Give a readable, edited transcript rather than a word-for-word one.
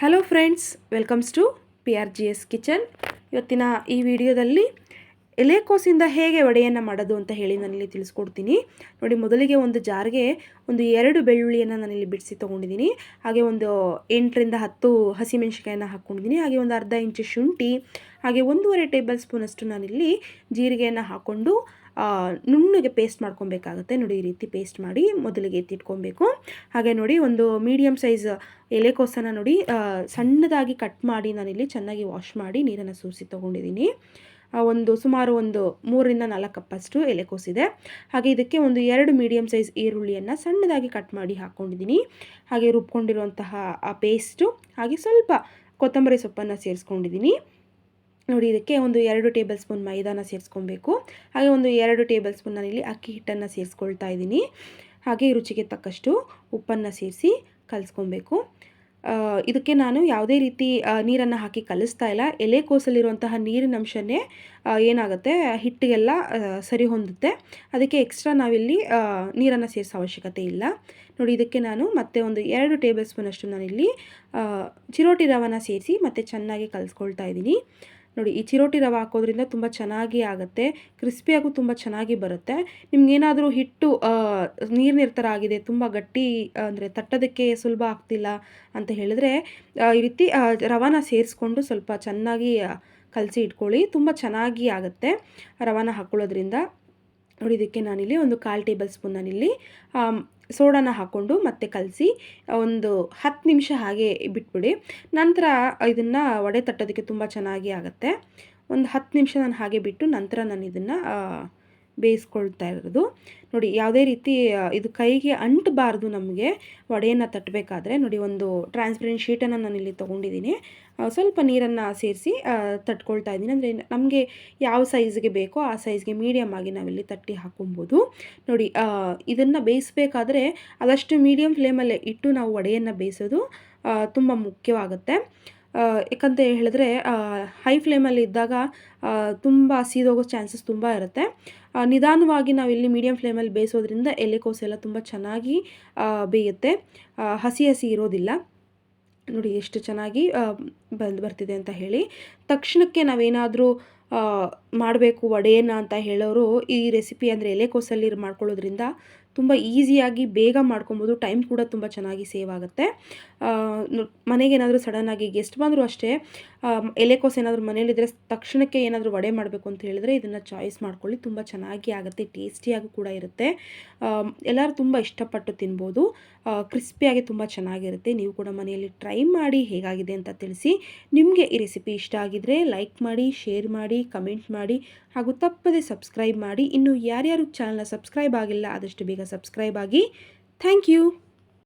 Hello friends, welcomes to PRGS kitchen. ಇವತ್ತಿನ ಈ ವಿಡಿಯೋದಲ್ಲಿ ಎಲೆಕೋಸಿಂದ ಹೇಗೆ ವಡೆಯನ್ನು ಮಾಡೋದು ಅಂತ ಹೇಳಿ ನಾನಿಲ್ಲಿ ತಿಳಿಸ್ಕೊಡ್ತೀನಿ. ನೋಡಿ, ಮೊದಲಿಗೆ ಒಂದು ಜಾರ್ಗೆ ಒಂದು 2 ಬೆಳ್ಳುಳ್ಳಿಯನ್ನು ನಾನಿಲ್ಲಿ ಬಿಡಿಸಿ ತೊಗೊಂಡಿದ್ದೀನಿ. ಹಾಗೆ ಒಂದು 8ರಿಂದ 10 ಹಸಿಮೆಣಸಿಕಾಯನ್ನು ಹಾಕ್ಕೊಂಡಿದ್ದೀನಿ. ಹಾಗೆ ಒಂದು ಅರ್ಧ ಇಂಚು ಶುಂಠಿ, ಹಾಗೆ 1.5 ಟೇಬಲ್ ಸ್ಪೂನಷ್ಟು ನಾನಿಲ್ಲಿ ಜೀರಿಗೆಯನ್ನು ಹಾಕ್ಕೊಂಡು ನುಣ್ಣಗೆ ಪೇಸ್ಟ್ ಮಾಡ್ಕೊಬೇಕಾಗುತ್ತೆ. ನೋಡಿ, ಈ ರೀತಿ ಪೇಸ್ಟ್ ಮಾಡಿ ಮೊದಲಿಗೆ ಎತ್ತಿಟ್ಕೊಬೇಕು. ಹಾಗೆ ನೋಡಿ, ಒಂದು ಮೀಡಿಯಮ್ ಸೈಜ್ ಎಲೆಕೋಸನ್ನು ನೋಡಿ ಸಣ್ಣದಾಗಿ ಕಟ್ ಮಾಡಿ ನಾನಿಲ್ಲಿ ಚೆನ್ನಾಗಿ ವಾಶ್ ಮಾಡಿ ನೀರನ್ನು ಸೋಸಿ ತೊಗೊಂಡಿದ್ದೀನಿ. ಸುಮಾರು ಒಂದು 3ರಿಂದ 4 ಕಪ್ಪಷ್ಟು ಎಲೆಕೋಸಿದೆ. ಹಾಗೆ ಇದಕ್ಕೆ ಒಂದು 2 ಮೀಡಿಯಮ್ ಸೈಜ್ ಈರುಳ್ಳಿಯನ್ನು ಸಣ್ಣದಾಗಿ ಕಟ್ ಮಾಡಿ ಹಾಕ್ಕೊಂಡಿದ್ದೀನಿ. ಹಾಗೆ ರುಬ್ಕೊಂಡಿರುವಂತಹ ಆ ಪೇಸ್ಟು, ಹಾಗೆ ಸ್ವಲ್ಪ ಕೊತ್ತಂಬರಿ ಸೊಪ್ಪನ್ನು ಸೇರಿಸ್ಕೊಂಡಿದ್ದೀನಿ. ನೋಡಿ, ಇದಕ್ಕೆ ಒಂದು 2 ಟೇಬಲ್ ಸ್ಪೂನ್ ಮೈದಾನ ಸೇರಿಸ್ಕೊಬೇಕು. ಹಾಗೆ ಒಂದು 2 ಟೇಬಲ್ ಸ್ಪೂನ್ ನಾನಿಲ್ಲಿ ಅಕ್ಕಿ ಹಿಟ್ಟನ್ನು ಸೇರಿಸ್ಕೊಳ್ತಾ ಇದ್ದೀನಿ. ಹಾಗೆ ರುಚಿಗೆ ತಕ್ಕಷ್ಟು ಉಪ್ಪನ್ನು ಸೇರಿಸಿ ಕಲಿಸ್ಕೊಬೇಕು. ಇದಕ್ಕೆ ನಾನು ಯಾವುದೇ ರೀತಿ ನೀರನ್ನು ಹಾಕಿ ಕಲಿಸ್ತಾ ಇಲ್ಲ. ಎಲೆಕೋಸಲ್ಲಿರುವಂತಹ ನೀರಿನ ಅಂಶನೇ ಏನಾಗುತ್ತೆ, ಹಿಟ್ಟಿಗೆಲ್ಲ ಸರಿ ಹೊಂದುತ್ತೆ. ಅದಕ್ಕೆ ಎಕ್ಸ್ಟ್ರಾ ನಾವಿಲ್ಲಿ ನೀರನ್ನು ಸೇರಿಸೋ ಅವಶ್ಯಕತೆ ಇಲ್ಲ. ನೋಡಿ, ಇದಕ್ಕೆ ನಾನು ಮತ್ತೆ ಒಂದು 2 ಟೇಬಲ್ ಸ್ಪೂನಷ್ಟು ನಾನಿಲ್ಲಿ ಚಿರೋಟಿ ರವೆನ ಸೇರಿಸಿ ಮತ್ತೆ ಚೆನ್ನಾಗಿ ಕಲಿಸ್ಕೊಳ್ತಾ ಇದ್ದೀನಿ. ನೋಡಿ, ಈ ಚಿರೋಟಿ ರವೆ ಹಾಕೋದ್ರಿಂದ ತುಂಬ ಚೆನ್ನಾಗಿ ಆಗುತ್ತೆ, ಕ್ರಿಸ್ಪಿಯಾಗೂ ತುಂಬ ಚೆನ್ನಾಗಿ ಬರುತ್ತೆ. ನಿಮ್ಗೇನಾದರೂ ಹಿಟ್ಟು ನೀರು ಥರ ಆಗಿದೆ, ತುಂಬ ಗಟ್ಟಿ ಅಂದರೆ ತಟ್ಟೋದಕ್ಕೆ ಸುಲಭ ಆಗ್ತಿಲ್ಲ ಅಂತ ಹೇಳಿದ್ರೆ ಈ ರೀತಿ ರವೆನ ಸೇರಿಸ್ಕೊಂಡು ಸ್ವಲ್ಪ ಚೆನ್ನಾಗಿ ಕಲಸಿ ಇಟ್ಕೊಳ್ಳಿ, ತುಂಬ ಚೆನ್ನಾಗಿ ಆಗುತ್ತೆ ರವೆನ ಹಾಕ್ಕೊಳ್ಳೋದ್ರಿಂದ. ನೋಡಿ, ಇದಕ್ಕೆ ನಾನಿಲ್ಲಿ ಒಂದು 1/4 ಟೇಬಲ್ ಸ್ಪೂನ್ ನಾನಿಲ್ಲಿ ಸೋಡಾನ ಹಾಕ್ಕೊಂಡು ಮತ್ತೆ ಕಲಸಿ ಒಂದು 10 ನಿಮಿಷ ಹಾಗೆ ಬಿಟ್ಬಿಡಿ. ನಂತರ ಇದನ್ನು ವಡೆ ತಟ್ಟೋದಕ್ಕೆ ತುಂಬ ಚೆನ್ನಾಗಿ ಆಗುತ್ತೆ. ಒಂದು 10 ನಿಮಿಷ ನಾನು ಹಾಗೆ ಬಿಟ್ಟು ನಂತರ ನಾನು ಇದನ್ನು ಬೇಯಿಸ್ಕೊಳ್ತಾ ಇರೋದು. ನೋಡಿ, ಯಾವುದೇ ರೀತಿ ಇದು ಕೈಗೆ ಅಂಟಬಾರ್ದು ನಮಗೆ ವಡೆಯನ್ನು ತಟ್ಟಬೇಕಾದ್ರೆ. ನೋಡಿ, ಒಂದು ಟ್ರಾನ್ಸ್ಪರೆಂಟ್ ಶೀಟನ್ನು ನಾನಿಲ್ಲಿ ತೊಗೊಂಡಿದ್ದೀನಿ. ಸ್ವಲ್ಪ ನೀರನ್ನು ಸೇರಿಸಿ ತಟ್ಕೊಳ್ತಾ ಇದ್ದೀನಿ. ಅಂದರೆ ನಮಗೆ ಯಾವ ಸೈಜ್ಗೆ ಬೇಕೋ ಆ ಸೈಜ್ಗೆ ಮೀಡಿಯಮ್ ಆಗಿ ನಾವಿಲ್ಲಿ ತಟ್ಟಿ ಹಾಕೊಬೋದು. ನೋಡಿ, ಇದನ್ನು ಬೇಯಿಸಬೇಕಾದ್ರೆ ಆದಷ್ಟು ಮೀಡಿಯಮ್ ಫ್ಲೇಮಲ್ಲೇ ಇಟ್ಟು ನಾವು ವಡೆಯನ್ನು ಬೇಯಿಸೋದು ತುಂಬ ಮುಖ್ಯವಾಗುತ್ತೆ. ಯಾಕಂತ ಹೇಳಿದ್ರೆ ಹೈ ಫ್ಲೇಮಲ್ಲಿ ಇದ್ದಾಗ ತುಂಬ ಸೀದೋಗೋ ಚಾನ್ಸಸ್ ತುಂಬ ಇರುತ್ತೆ. ನಿಧಾನವಾಗಿ ನಾವಿಲ್ಲಿ ಮೀಡಿಯಮ್ ಫ್ಲೇಮಲ್ಲಿ ಬೇಯಿಸೋದ್ರಿಂದ ಎಲೆಕೋಸೆಲ್ಲ ತುಂಬ ಚೆನ್ನಾಗಿ ಬೇಯುತ್ತೆ, ಹಸಿ ಇರೋದಿಲ್ಲ. ನೋಡಿ, ಎಷ್ಟು ಚೆನ್ನಾಗಿ ಬರ್ತಿದೆ ಅಂತ ಹೇಳಿ. ತಕ್ಷಣಕ್ಕೆ ನಾವೇನಾದರೂ ಮಾಡಬೇಕು ವಡೆಯನ್ನು ಅಂತ ಹೇಳೋರು ಈ ರೆಸಿಪಿ ಅಂದರೆ ಎಲೆಕೋಸಲ್ಲಿ ಮಾಡ್ಕೊಳ್ಳೋದ್ರಿಂದ ತುಂಬ ಈಸಿಯಾಗಿ ಬೇಗ ಮಾಡ್ಕೊಬೋದು. ಟೈಮ್ ಕೂಡ ತುಂಬ ಚೆನ್ನಾಗಿ ಸೇವ್ ಆಗುತ್ತೆ. ಮನೆಗೇನಾದರೂ ಸಡನ್ನಾಗಿ ಗೆಸ್ಟ್ ಬಂದರೂ ಅಷ್ಟೇ, ಎಲೆಕೋಸು ಏನಾದರೂ ಮನೇಲಿದ್ದರೆ ತಕ್ಷಣಕ್ಕೆ ಏನಾದರೂ ವಡೆ ಮಾಡಬೇಕು ಅಂತ ಹೇಳಿದ್ರೆ ಇದನ್ನು ಚಾಯ್ಸ್ ಮಾಡ್ಕೊಳ್ಳಿ, ತುಂಬ ಚೆನ್ನಾಗಿ ಆಗುತ್ತೆ, ಟೇಸ್ಟಿಯಾಗಿ ಕೂಡ ಇರುತ್ತೆ. ಎಲ್ಲರೂ ತುಂಬ ಇಷ್ಟಪಟ್ಟು ತಿನ್ಬೋದು, ಕ್ರಿಸ್ಪಿಯಾಗಿ ತುಂಬ ಚೆನ್ನಾಗಿರುತ್ತೆ. ನೀವು ಕೂಡ ಮನೆಯಲ್ಲಿ ಟ್ರೈ ಮಾಡಿ ಹೇಗಾಗಿದೆ ಅಂತ ತಿಳಿಸಿ. ನಿಮಗೆ ಈ ರೆಸಿಪಿ ಇಷ್ಟ ಆಗಿದರೆ ಲೈಕ್ ಮಾಡಿ, ಶೇರ್ ಮಾಡಿ, ಕಮೆಂಟ್ ಮಾಡಿ, ಹಾಗೂ ತಪ್ಪದೆ ಸಬ್ಸ್ಕ್ರೈಬ್ ಮಾಡಿ. ಇನ್ನು ಯಾರ್ಯಾರು ಚಾನಲ್ನ ಸಬ್ಸ್ಕ್ರೈಬ್ ಆಗಿಲ್ಲ ಆದಷ್ಟು ಬೇಗ ಸಬ್ಸ್ಕ್ರೈಬ್ ಆಗಿ. Thank you.